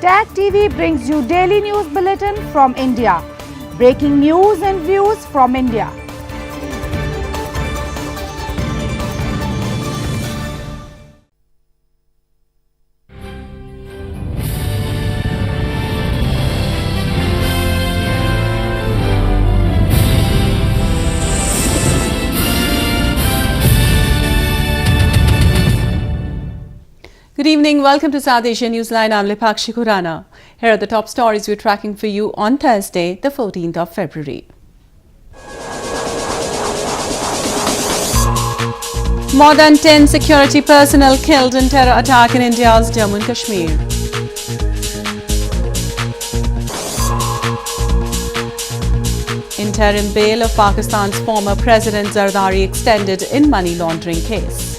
Tag TV brings you daily news bulletin from India. Breaking news and views from India. Good evening. Welcome to South Asia Newsline. I'm Lipakshi Khurana. Here are the top stories we're tracking for you on Thursday, the 14th of February. More than 10 security personnel killed in terror attack in India's Jammu and Kashmir. Interim bail of Pakistan's former President Zardari extended in money laundering case.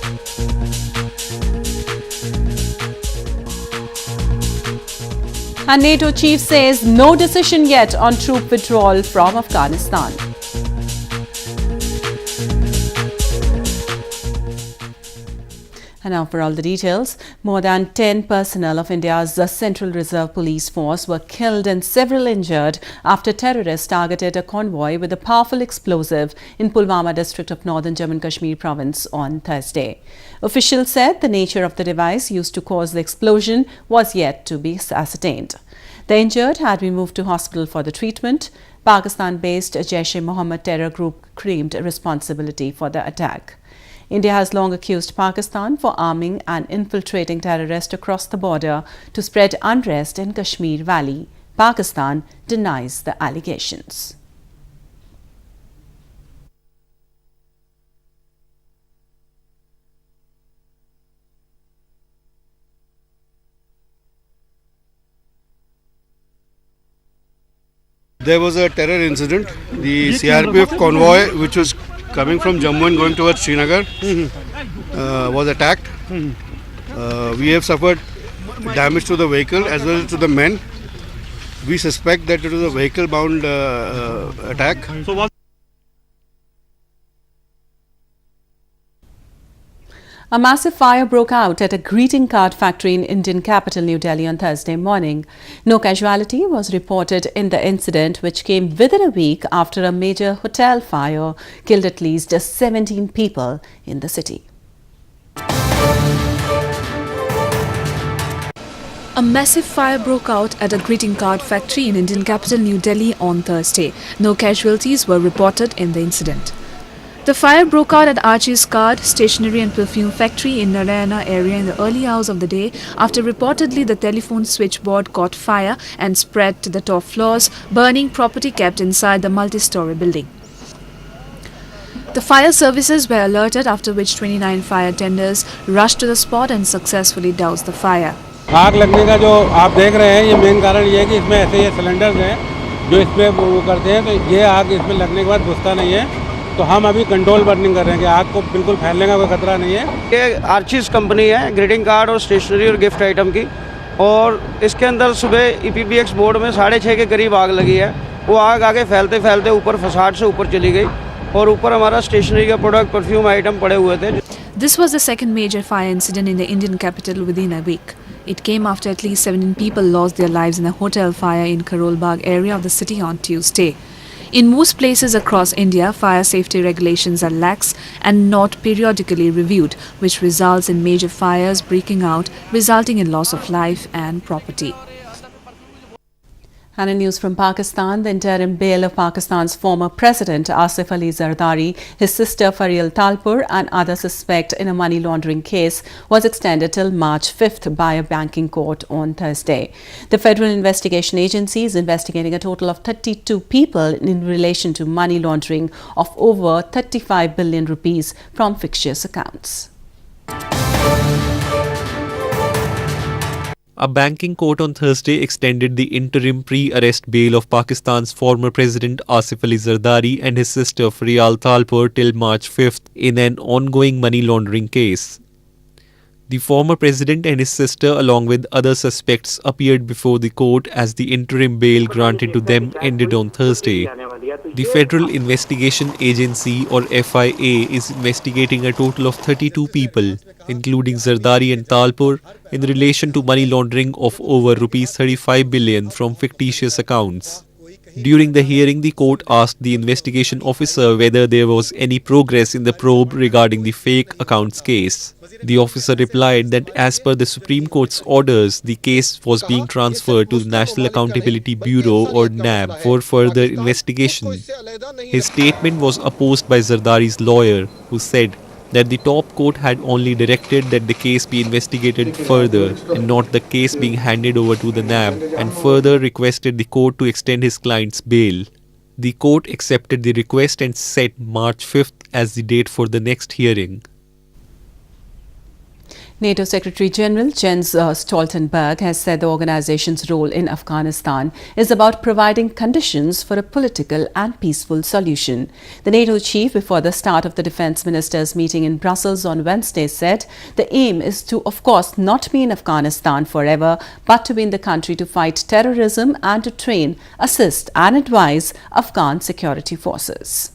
And NATO chief says no decision yet on troop withdrawal from Afghanistan. And now for all the details. More than 10 personnel of India's Central Reserve Police Force were killed and several injured after terrorists targeted a convoy with a powerful explosive in Pulwama district of northern Jammu and Kashmir province on Thursday. Officials said the nature of the device used to cause the explosion was yet to be ascertained. The injured had been moved to hospital for the treatment. Pakistan-based Jaish-e-Mohammed terror group claimed responsibility for the attack. India has long accused Pakistan for arming and infiltrating terrorists across the border to spread unrest in Kashmir Valley. Pakistan denies the allegations. There was a terror incident. The CRPF convoy, which was coming from Jammu and going towards Srinagar, was attacked. We have suffered damage to the vehicle as well as to the men. We suspect that it was a vehicle-bound attack. A massive fire broke out at a greeting card factory in Indian capital New Delhi on Thursday morning. No casualty was reported in the incident, which came within a week after a major hotel fire killed at least 17 people in the city. A massive fire broke out at a greeting card factory in Indian capital New Delhi on Thursday. No casualties were reported in the incident. The fire broke out at Archie's Card, Stationery and Perfume Factory in Narayana area in the early hours of the day after reportedly the telephone switchboard caught fire and spread to the top floors, burning property kept inside the multi-story building. The fire services were alerted, after which 29 fire tenders rushed to the spot and successfully doused the fire. आग लगने का जो आप देख रहे हैं, ये main कारण ये है कि इसमें ऐसे ये सिलेंडर्स हैं जो इसमें वो करते हैं, तो ये आग इसमें लगने के बाद बुझता नहीं है. तो हम अभी कंट्रोल बर्निंग कर रहे हैं कि आग को बिल्कुल फैलने का कोई खतरा नहीं है. ये आर्चीज कंपनी है, ग्रीटिंग कार्ड और स्टेशनरी और गिफ्ट आइटम की, और इसके अंदर सुबह EPBX बोर्ड में 6:30 के करीब आग लगी है. वो आग आगे फैलते फैलते ऊपर फसाड से ऊपर चली गई और ऊपर हमारा स्टेशनरी का प्रोडक्ट, परफ्यूम आइटम पड़े हुए थे. This was the second major fire incident in the Indian capital within a week. It came after at least 17 people lost their lives in a hotel fire in Karol Bagh area of the city on Tuesday. In most places across India, fire safety regulations are lax and not periodically reviewed, which results in major fires breaking out, resulting in loss of life and property. And in news from Pakistan, the interim bail of Pakistan's former president Asif Ali Zardari, his sister Farial Talpur and other suspects in a money laundering case was extended till March 5th by a banking court on Thursday. The Federal Investigation Agency is investigating a total of 32 people in relation to money laundering of over 35 billion rupees from fictitious accounts. A banking court on Thursday extended the interim pre-arrest bail of Pakistan's former president Asif Ali Zardari and his sister Farial Talpur till March 5th in an ongoing money laundering case. The former president and his sister, along with other suspects, appeared before the court as the interim bail granted to them ended on Thursday. The Federal Investigation Agency, or FIA, is investigating a total of 32 people, including Zardari and Talpur, in relation to money laundering of over Rs 35 billion from fictitious accounts. During the hearing, the court asked the investigation officer whether there was any progress in the probe regarding the fake accounts case. The officer replied that as per the Supreme Court's orders, the case was being transferred to the National Accountability Bureau, or NAB, for further investigation. His statement was opposed by Zardari's lawyer, who said that the top court had only directed that the case be investigated further and not the case being handed over to the NAB, and further requested the court to extend his client's bail. The court accepted the request and set March 5th as the date for the next hearing. NATO Secretary General Jens Stoltenberg has said the organization's role in Afghanistan is about providing conditions for a political and peaceful solution. The NATO chief, before the start of the defense ministers' meeting in Brussels on Wednesday, said the aim is to, of course, not be in Afghanistan forever, but to be in the country to fight terrorism and to train, assist and advise Afghan security forces.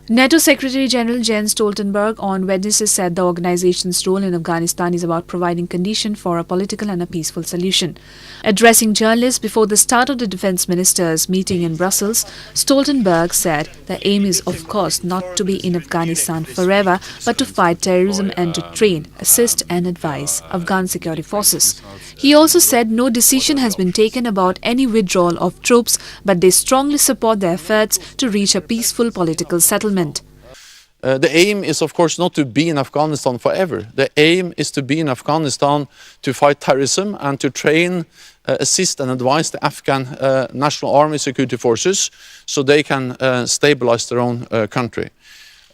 NATO Secretary General Jens Stoltenberg on Wednesday said the organization's role in Afghanistan is about providing conditions for a political and a peaceful solution. Addressing journalists before the start of the defense ministers' meeting in Brussels, Stoltenberg said the aim is, of course, not to be in Afghanistan forever, but to fight terrorism and to train, assist and advise Afghan security forces. He also said no decision has been taken about any withdrawal of troops, but they strongly support the efforts to reach a peaceful political settlement. The aim is, of course, not to be in Afghanistan forever. The aim is to be in Afghanistan to fight terrorism and to train, assist and advise the Afghan National Army security forces so they can stabilize their own country.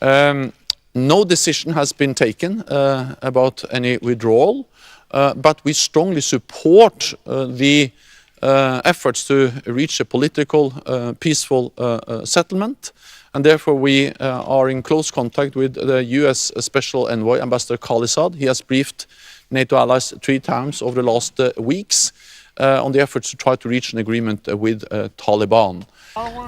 No decision has been taken about any withdrawal, but we strongly support the efforts to reach a political, peaceful settlement. And therefore we are in close contact with the US Special Envoy, Ambassador Khalisad. He has briefed NATO allies 3 times over the last weeks on the efforts to try to reach an agreement with Taliban.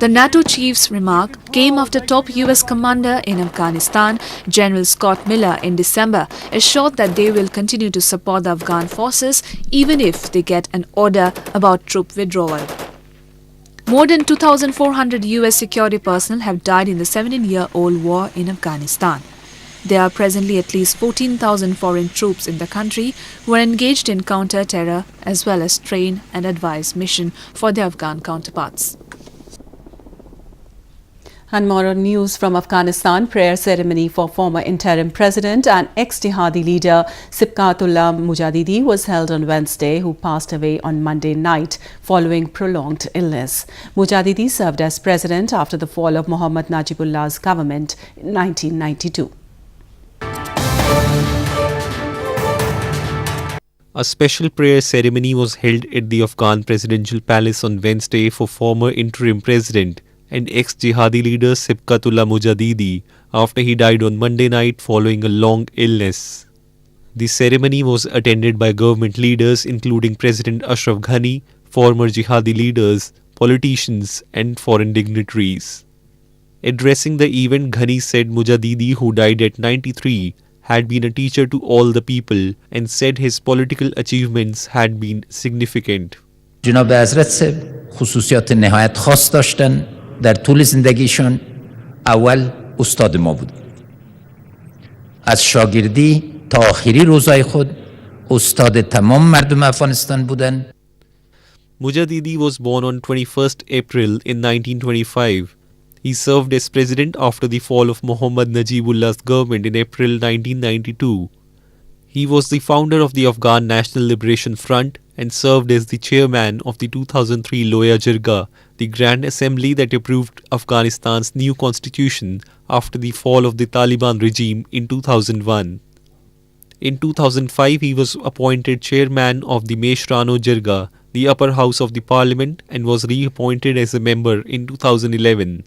The NATO chief's remark came after top US commander in Afghanistan, General Scott Miller, in December, assured that they will continue to support the Afghan forces even if they get an order about troop withdrawal. More than 2,400 US security personnel have died in the 17-year-old war in Afghanistan. There are presently at least 14,000 foreign troops in the country who are engaged in counter-terror as well as train and advise mission for their Afghan counterparts. And more on news from Afghanistan. Prayer ceremony for former interim president and ex-jihadi leader Sibqatullah Mujahidi was held on Wednesday, who passed away on Monday night following prolonged illness. Mujahidi served as president after the fall of Muhammad Najibullah's government in 1992. A special prayer ceremony was held at the Afghan presidential palace on Wednesday for former interim president and ex-jihadi leader Sibqatullah Mujahidi after he died on Monday night following a long illness. The ceremony was attended by government leaders including President Ashraf Ghani, former jihadi leaders, politicians and foreign dignitaries. Addressing the event, Ghani said Mujahidi, who died at 93, had been a teacher to all the people and said his political achievements had been significant. جناب حضرت خصوصیات نهایت خاص داشتن در طول زندگیشون. اول استاد ما بود، از شاگردی تا آخری روزای خود استاد تمام مردم افغانستان بودن. Mujahidi was born on 21st April in 1925. He served as president after the fall of Muhammad Najibullah's government in April 1992. He was the founder of the Afghan National Liberation Front and served as the chairman of the 2003 Loya Jirga, the Grand Assembly that approved Afghanistan's new constitution after the fall of the Taliban regime in 2001. In 2005, he was appointed chairman of the Meshrano Jirga, the upper house of the parliament, and was reappointed as a member in 2011.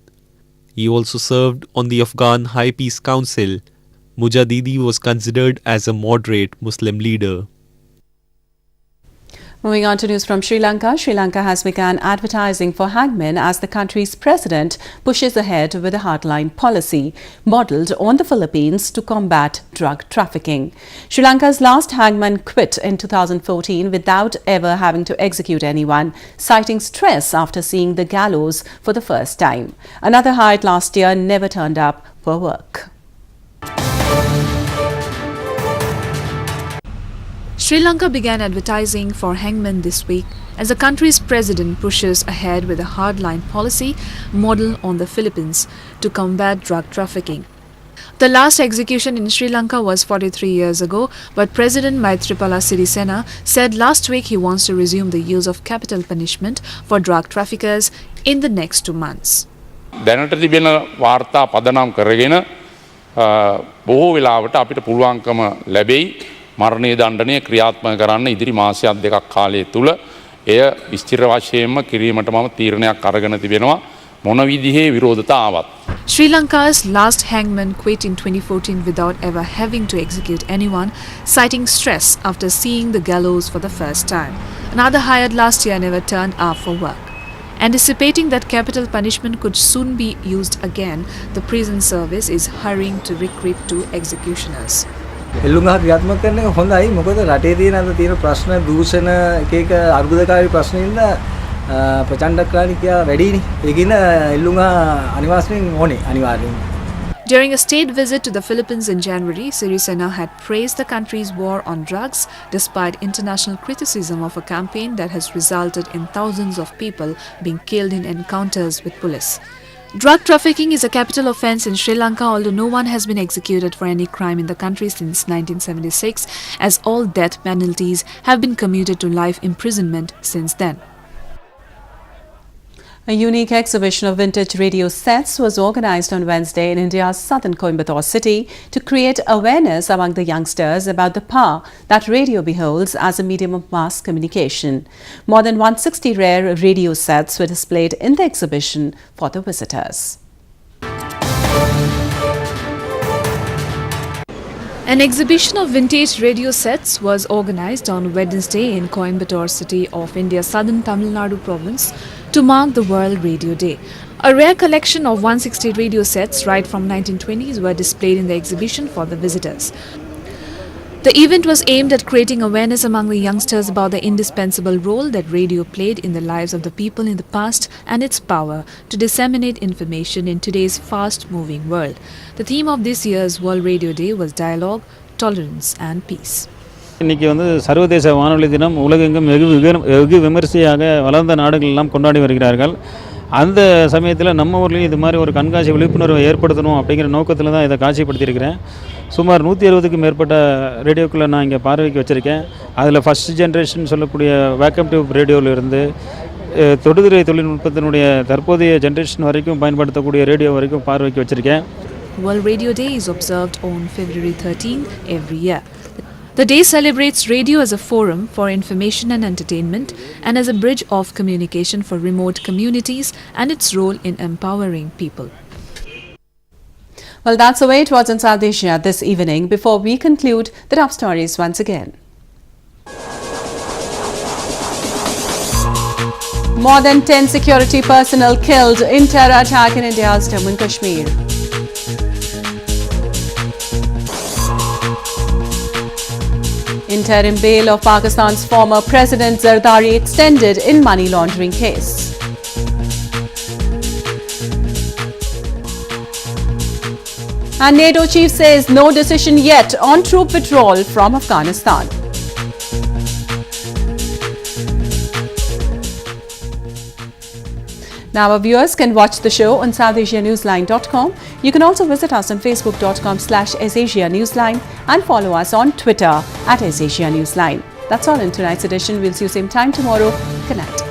He also served on the Afghan High Peace Council. Mujadidi was considered as a moderate Muslim leader. Moving on to news from Sri Lanka. Sri Lanka has begun advertising for hangmen as the country's president pushes ahead with a hardline policy modelled on the Philippines to combat drug trafficking. Sri Lanka's last hangman quit in 2014 without ever having to execute anyone, citing stress after seeing the gallows for the first time. Another hired last year never turned up for work. Sri Lanka began advertising for hangmen this week as the country's president pushes ahead with a hardline policy model on the Philippines to combat drug trafficking. The last execution in Sri Lanka was 43 years ago, but President Maithripala Sirisena said last week he wants to resume the use of capital punishment for drug traffickers in the next 2 months. දැනට තිබෙන වාර්තා පදනම් කරගෙන බොහෝ වෙලාවට අපිට පුළුවන්කම ලැබෙයි මරණීය දණ්ඩනය ක්‍රියාත්මක කරන්න ඉදිරි මාසයක් දෙකක් කාලය තුල එය විස්තර වශයෙන්ම කිරීමට මම තීරණයක් අරගෙන තිබෙනවා මොන විදිහේ විරෝධතා ආවත්. Sri Lanka's last hangman quit in 2014 without ever having to execute anyone, citing stress after seeing the gallows for the first time. Another hired last year never turned up for work. Anticipating that capital punishment could soon be used again, the prison service is hurrying to recruit 2 executioners. එල්ලුම් ගහ ක්‍රියාත්මක කරන එක හොඳයි. මොකද රටේ තියෙන අද තියෙන ප්‍රශ්න දූෂණ එක අර්බුදකාරී ප්‍රශ්න ඉඳලා ප්‍රචණ්ඩකාරී කියා වැඩිනේ. ඒකින එල්ලුම් ගහ අනිවාර්යයෙන් ඕනේ අනිවාර්යයෙන්. During a state visit to the Philippines in January, Sirisena had praised the country's war on drugs despite international criticism of a campaign that has resulted in thousands of people being killed in encounters with police. Drug trafficking is a capital offence in Sri Lanka, although no one has been executed for any crime in the country since 1976, as all death penalties have been commuted to life imprisonment since then. A unique exhibition of vintage radio sets was organised on Wednesday in India's southern Coimbatore city to create awareness among the youngsters about the power that radio beholds as a medium of mass communication. More than 160 rare radio sets were displayed in the exhibition for the visitors. An exhibition of vintage radio sets was organised on Wednesday in Coimbatore city of India's southern Tamil Nadu province to mark the World Radio Day. A rare collection of 160 radio sets right from 1920s were displayed in the exhibition for the visitors. The event was aimed at creating awareness among the youngsters about the indispensable role that radio played in the lives of the people in the past and its power to disseminate information in today's fast-moving world. The theme of this year's World Radio Day was dialogue, tolerance and peace. இன்றைக்கி சர்வதேச வானொலி தினம் உலகெங்கும் வெகு விமரிசையாக வளர்ந்த நாடுகள் எல்லாம் கொண்டாடி வருகிறார்கள். அந்த சமயத்தில் நம்ம ஊர்லேயும் இது மாதிரி ஒரு கண்காட்சி விழிப்புணர்வை ஏற்படுத்தணும் அப்படிங்கிற நோக்கத்தில் தான் இதை காட்சிப்படுத்தியிருக்கிறேன். சுமார் 160க்கும் மேற்பட்ட ரேடியோக்களை நான் இங்கே பார்வைக்கு வச்சுருக்கேன். அதில் ஃபஸ்ட் ஜென்ரேஷன் சொல்லக்கூடிய வேக்கம் டியூப் ரேடியோவிலிருந்து தொடுதிரை தொழில்நுட்பத்தினுடைய தற்போதைய ஜென்ரேஷன் வரைக்கும் பயன்படுத்தக்கூடிய ரேடியோ வரைக்கும் பார்வைக்கு வச்சுருக்கேன். World Radio Day is observed on February 13 every year. The day celebrates radio as a forum for information and entertainment and as a bridge of communication for remote communities and its role in empowering people. Well, that's the way it was in South Asia this evening. Before we conclude, the top stories once again. More than 10 security personnel killed in terror attack in India's Jammu and Kashmir. Interim bail of Pakistan's former President Zardari extended in money laundering case. And NATO chief says no decision yet on troop withdrawal from Afghanistan. Now our viewers can watch the show on SouthAsiaNewsline.com. You can also visit us on Facebook.com/AsAsiaNewsline and follow us on Twitter @AsAsiaNewsline. That's all in tonight's edition. We'll see you same time tomorrow. Good night.